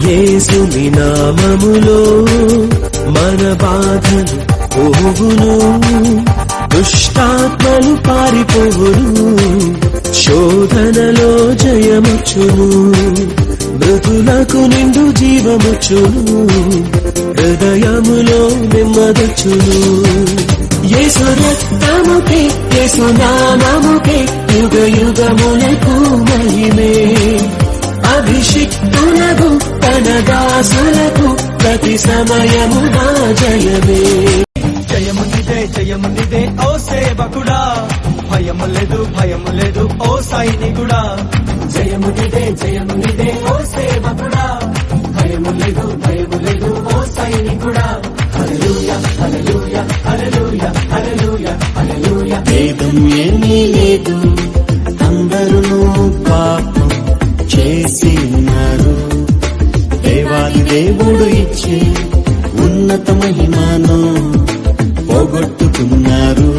యేసుని నామములో మన బాధలు పోవును, దుష్టాత్మలు పారిపోవును, శోధనలో జయముచ్చును, మృతులకు నిండు జీవముచ్చును, హృదయములో నెమ్మదొచ్చును. యేసు రక్తముకే యేసు నామముకే యుగ యుగములకు మహిమే, అభిషిక్తులకు తన దాసులకు ప్రతి సమయము నా జయమే. జయము నిదే జయము నిదే ఓ సేవకుడా, భయము లేదు భయము లేదు ఓ సైనికుడా. జయము నిదే ఓ సేవకుడా, భయము లేదు భయము లేదు ఓ సైనికుడా. హల్లెలూయా హల్లెలూయా హల్లెలూయా హల్లెలూయా హల్లెలూయా. భేదం ఏమీ లేదు, అందరూ పాపం చేసి ఉన్నారు, దేవాది దేవుడు ఇచ్చే ఉన్నత మహిమను పోగొట్టుకున్నారు.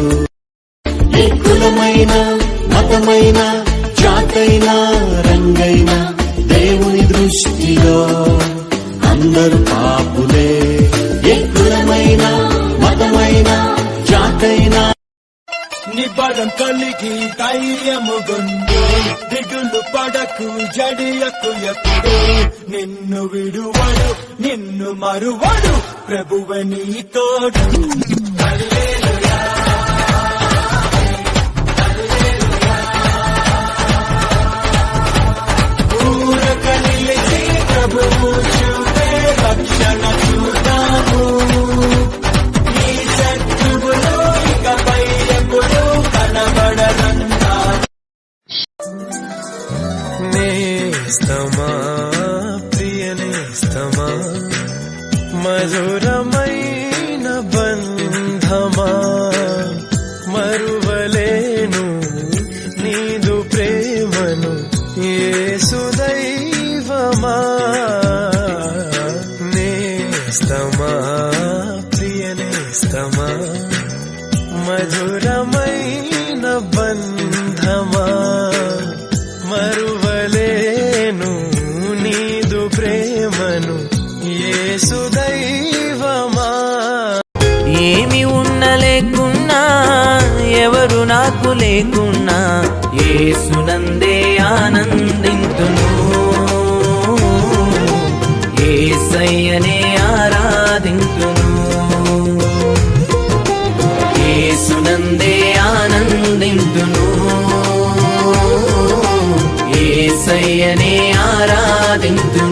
ఏ కులమైన మతమైన జాతైన రంగైన దేవుని దృష్టిలో అందరూ పాపులే. ఏ కులమైన మతమైన జాతైన నిబడం కలిగి ధైర్యము గొందు, దిగులు పడకు జడియకు ఎప్పుడు, నిన్ను విడువడు నిన్ను మరువడు ప్రభువే నీ తోడు. ఊరక నిలిచి ప్రభువు చూపే రక్షణ చూద్దాము, ఈ శత్రువులు ఇకపై ఎప్పుడు కనబడరంతా. నేస్తమా ప్రియ నేస్తమా, మధురమైన బంధమా, మరువలేను నీదు ప్రేమను యేసు దైవమా. నేస్తమా ప్రియ నేస్తమా, మధురమైన బంధమా, మరువలేను నీదు ప్రేమను యేసు దైవమా. ఏమి ఉండలేకున్నా ఎవరు నాకు లేకున్నా యేసునందే ఆనందింతును, యేసయ్యనే ఆరాధింతును, యేసునందే ఆనందింతును, యేసయ్యనే ఆరాధింతును.